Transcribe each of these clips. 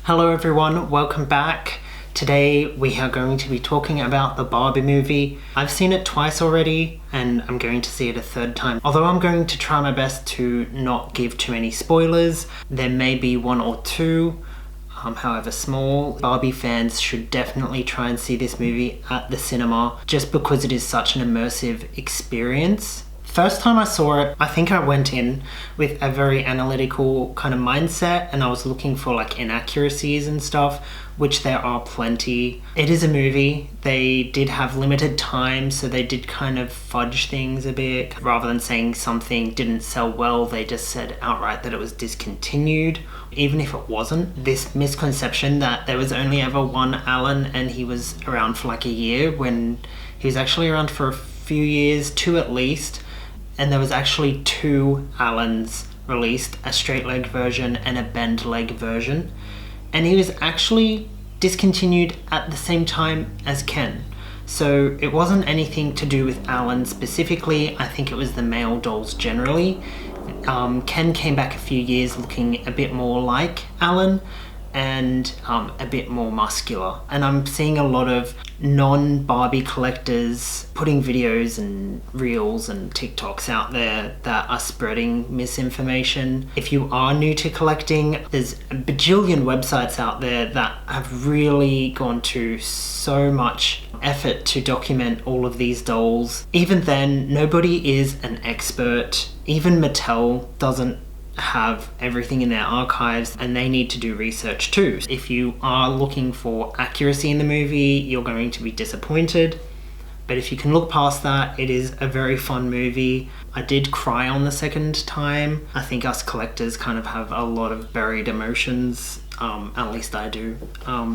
Hello everyone, welcome back. Today we are going to be talking about the Barbie movie. I've seen it twice already and I'm going to see it a third time. Although I'm going to try my best to not give too many spoilers, there may be one or two, however small. Barbie fans should definitely try and see this movie at the cinema just because it is such an immersive experience. First time I saw it, I think I went in with a very analytical kind of mindset and I was looking for like inaccuracies and stuff, which there are plenty. It is a movie. They did have limited time, so they did kind of fudge things a bit. Rather than saying something didn't sell well, they just said outright that it was discontinued. Even if it wasn't, this misconception that there was only ever one Alan and he was around for like a year, when he was actually around for a few years, two at least. And there was actually two Allens released, a straight leg version and a bend leg version. And he was actually discontinued at the same time as Ken. So it wasn't anything to do with Alan specifically, I think it was the male dolls generally. Ken came back a few years looking a bit more like Alan and a bit more muscular. And I'm seeing a lot of non-Barbie collectors putting videos and reels and TikToks out there that are spreading misinformation. If you are new to collecting, there's a bajillion websites out there that have really gone to so much effort to document all of these dolls. Even then, nobody is an expert. Even Mattel doesn't have everything in their archives and they need to do research too. If you are looking for accuracy in the movie, you're going to be disappointed. But if you can look past that, it is a very fun movie. I did cry on the second time. I think us collectors kind of have a lot of buried emotions, at least I do.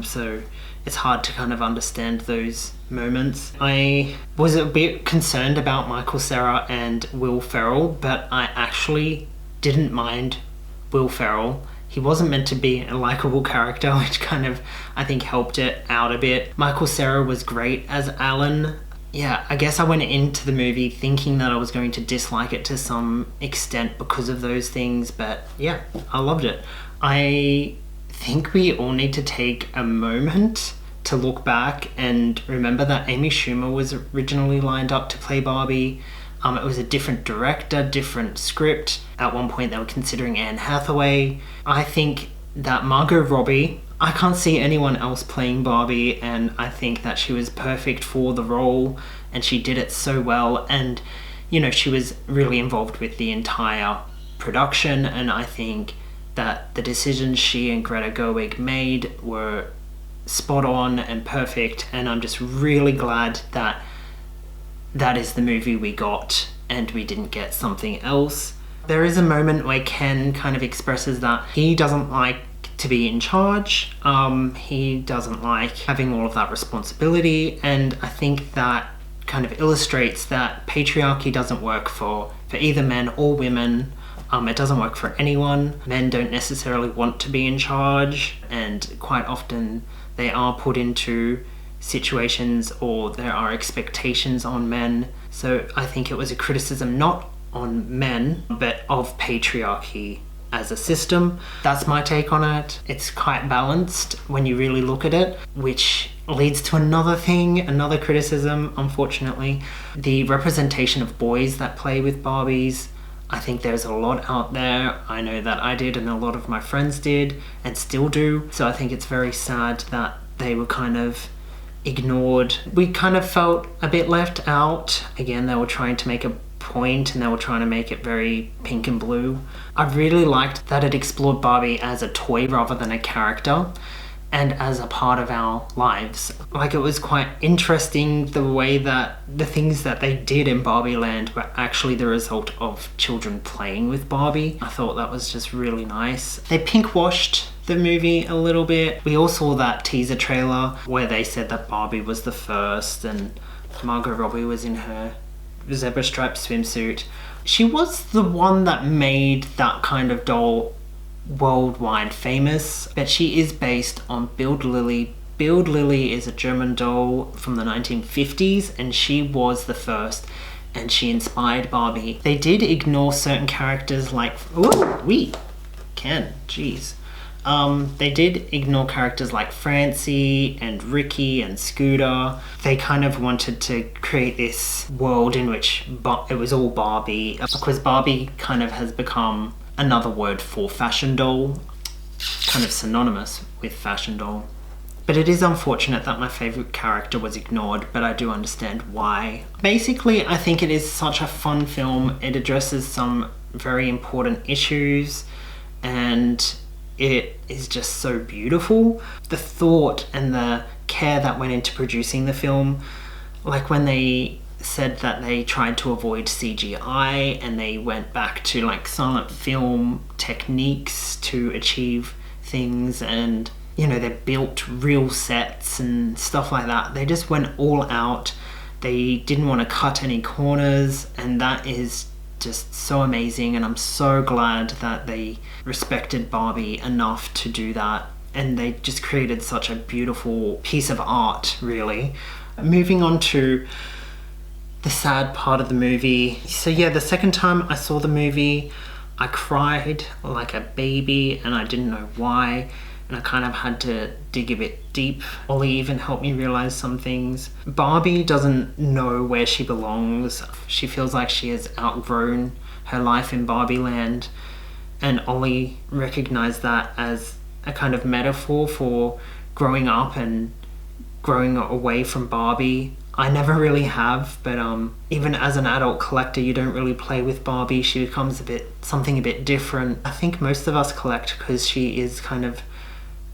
So it's hard to kind of understand those moments. I was a bit concerned about Michael Cera and Will Ferrell, but I actually didn't mind Will Ferrell. He wasn't meant to be a likable character, which kind of, I think, helped it out a bit. Michael Cera was great as Alan. Yeah, I guess I went into the movie thinking that I was going to dislike it to some extent because of those things, but yeah, I loved it. I think we all need to take a moment to look back and remember that Amy Schumer was originally lined up to play Barbie. It was a different director, different script. At one point they were considering Anne Hathaway. I think that Margot Robbie, I can't see anyone else playing Barbie, and I think that she was perfect for the role and she did it so well. And you know, she was really involved with the entire production, and I think that the decisions she and Greta Gerwig made were spot on and perfect, and I'm just really glad that that is the movie we got and we didn't get something else. There is a moment where Ken kind of expresses that he doesn't like to be in charge. He doesn't like having all of that responsibility, and I think that kind of illustrates that patriarchy doesn't work for either men or women. It doesn't work for anyone. Men don't necessarily want to be in charge, and quite often they are put into situations or there are expectations on men. So I think it was a criticism not on men but of patriarchy as a system. That's my take on it. It's quite balanced when you really look at it, which leads to another thing, another criticism, unfortunately. The representation of boys that play with Barbies. I think there's a lot out there. I know that I did and a lot of my friends did and still do. So I think it's very sad that they were kind of ignored. We kind of felt a bit left out. Again, they were trying to make a point and they were trying to make it very pink and blue. I really liked that it explored Barbie as a toy rather than a character and as a part of our lives. Like, it was quite interesting the way that the things that they did in Barbie Land were actually the result of children playing with Barbie. I thought that was just really nice. They pink-washed the movie a little bit. We all saw that teaser trailer where they said that Barbie was the first and Margot Robbie was in her zebra striped swimsuit. She was the one that made that kind of doll worldwide famous, but she is based on Bild Lilly. Bild Lilly is a German doll from the 1950s and she was the first and she inspired Barbie. They did ignore certain characters like, ooh, Ken, jeez. They did ignore characters like Francie and Ricky and Scooter. They kind of wanted to create this world in which it was all Barbie, because Barbie kind of has become another word for fashion doll, kind of synonymous with fashion doll. But it is unfortunate that my favourite character was ignored, but I do understand why. Basically, I think it is such a fun film. It addresses some very important issues, and it is just so beautiful. The thought and the care that went into producing the film, like when they said that they tried to avoid CGI and they went back to like silent film techniques to achieve things, and you know, they built real sets and stuff like that. They just went all out. They didn't want to cut any corners, and that is just so amazing. And I'm so glad that they respected Barbie enough to do that, and they just created such a beautiful piece of art, really. Moving on to the sad part of the movie. So yeah, the second time I saw the movie, I cried like a baby, and I didn't know why. And I kind of had to dig a bit deep. Ollie even helped me realize some things. Barbie doesn't know where she belongs. She feels like she has outgrown her life in Barbie land. And Ollie recognized that as a kind of metaphor for growing up and growing away from Barbie. I never really have, but even as an adult collector, you don't really play with Barbie. She becomes something a bit different. I think most of us collect because she is kind of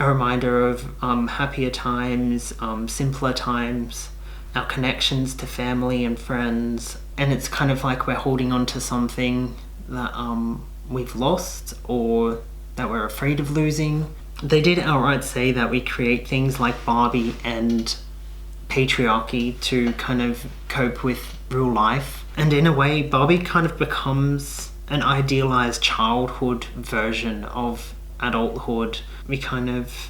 a reminder of happier times, simpler times, our connections to family and friends. And it's kind of like we're holding on to something that we've lost or that we're afraid of losing. They did outright say that we create things like Barbie and patriarchy to kind of cope with real life. And in a way, Barbie kind of becomes an idealized childhood version of adulthood. We kind of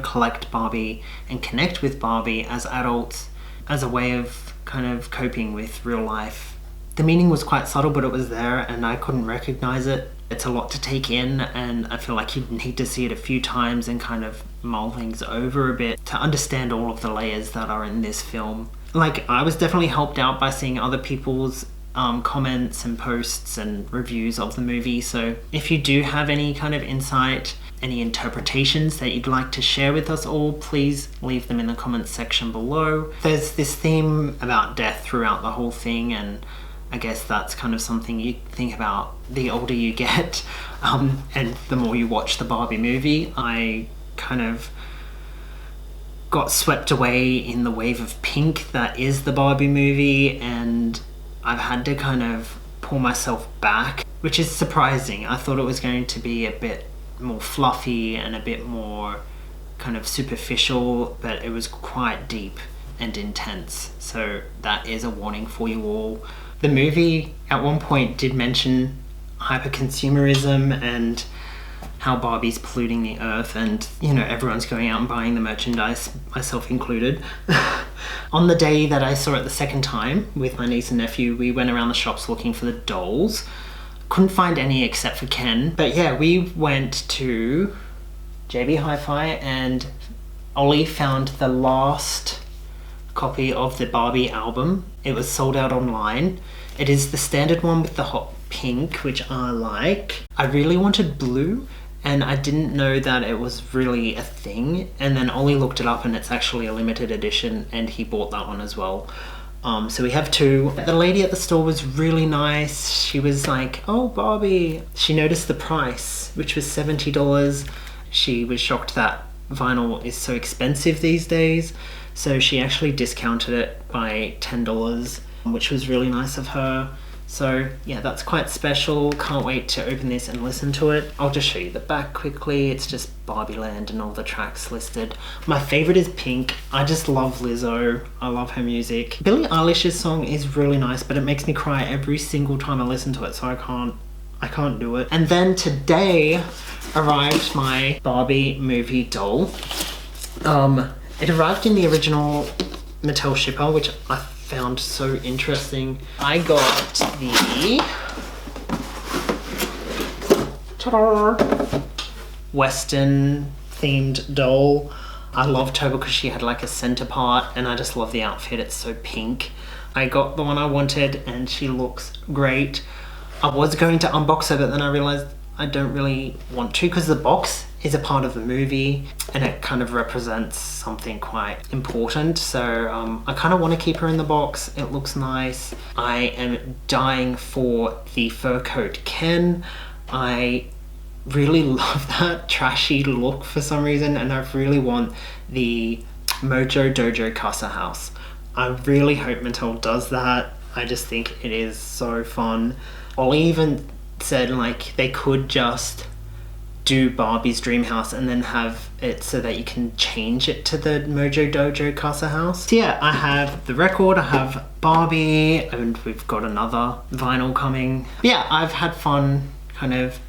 collect Barbie and connect with Barbie as adults as a way of kind of coping with real life. The meaning was quite subtle, but it was there and I couldn't recognize it. It's a lot to take in, and I feel like you need to see it a few times and kind of mull things over a bit to understand all of the layers that are in this film. Like, I was definitely helped out by seeing other people's comments and posts and reviews of the movie. So if you do have any kind of insight, any interpretations that you'd like to share with us all, please leave them in the comments section below. There's this theme about death throughout the whole thing, and I guess that's kind of something you think about the older you get, and the more you watch the Barbie movie. I kind of got swept away in the wave of pink that is the Barbie movie, and I've had to kind of pull myself back, which is surprising. I thought it was going to be a bit more fluffy and a bit more kind of superficial, but it was quite deep and intense. So that is a warning for you all. The movie at one point did mention hyper-consumerism and how Barbie's polluting the earth, and you know, everyone's going out and buying the merchandise, myself included. On the day that I saw it the second time with my niece and nephew, we went around the shops looking for the dolls. Couldn't find any except for Ken. But yeah, we went to JB Hi-Fi and Ollie found the last copy of the Barbie album. It was sold out online. It is the standard one with the hot pink, which I like. I really wanted blue, and I didn't know that it was really a thing. And then Ollie looked it up and it's actually a limited edition, and he bought that one as well. So we have two. The lady at the store was really nice. She was like, "Oh, Barbie." She noticed the price, which was $70. She was shocked that vinyl is so expensive these days. So she actually discounted it by $10, which was really nice of her. So yeah, that's quite special. Can't wait to open this and listen to it. I'll just show you the back quickly. It's just Barbie Land and all the tracks listed. My favorite is Pink. I just love Lizzo. I love her music. Billie Eilish's song is really nice, but it makes me cry every single time I listen to it, so I can't do it. And then today arrived my Barbie movie doll. It arrived in the original Mattel shipper, which I found so interesting. I got the ta-da, Western themed doll. I loved her because she had like a center part, and I just love the outfit. It's so pink. I got the one I wanted and she looks great. I was going to unbox her, but then I realized I don't really want to because the box is a part of the movie and it kind of represents something quite important. So I kind of want to keep her in the box. It looks nice. I am dying for the fur coat Ken. I really love that trashy look for some reason, and I really want the Mojo Dojo Casa House. I really hope Mattel does that. I just think it is so fun. Ollie even said like they could just do Barbie's dream house and then have it so that you can change it to the Mojo Dojo Casa House. So yeah, I have the record, I have Barbie, and we've got another vinyl coming. Yeah, I've had fun kind of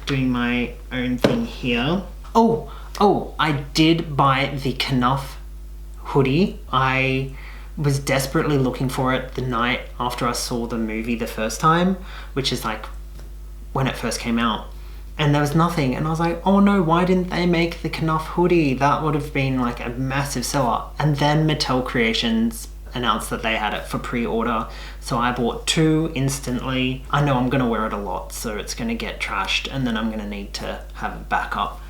doing my own thing here. Oh, I did buy the Knuff hoodie. I was desperately looking for it the night after I saw the movie the first time, which is like when it first came out, and there was nothing, and I was like, oh no, why didn't they make the Knuff hoodie? That would have been like a massive seller. And then Mattel Creations announced that they had it for pre-order, so I bought 2 instantly. I know I'm gonna wear it a lot, so it's gonna get trashed and then I'm gonna need to have it back up.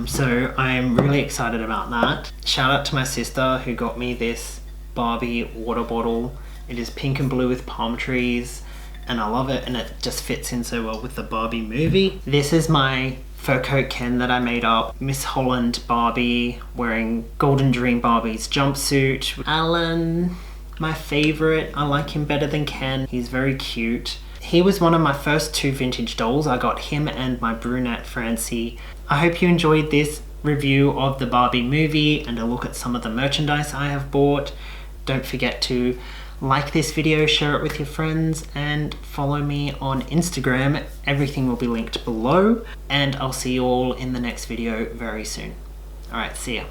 So I'm really excited about that. Shout out to my sister who got me this Barbie water bottle. It is pink and blue with palm trees and I love it, and it just fits in so well with the Barbie movie. This is my fur coat Ken that I made up. Miss Holland Barbie wearing Golden Dream Barbie's jumpsuit. Alan, my favorite. I like him better than Ken. He's very cute. He was one of my first 2 vintage dolls. I got him and my brunette Francie. I hope you enjoyed this review of the Barbie movie and a look at some of the merchandise I have bought. Don't forget to like this video, share it with your friends, and follow me on Instagram. Everything will be linked below, and I'll see you all in the next video very soon. Alright, see ya.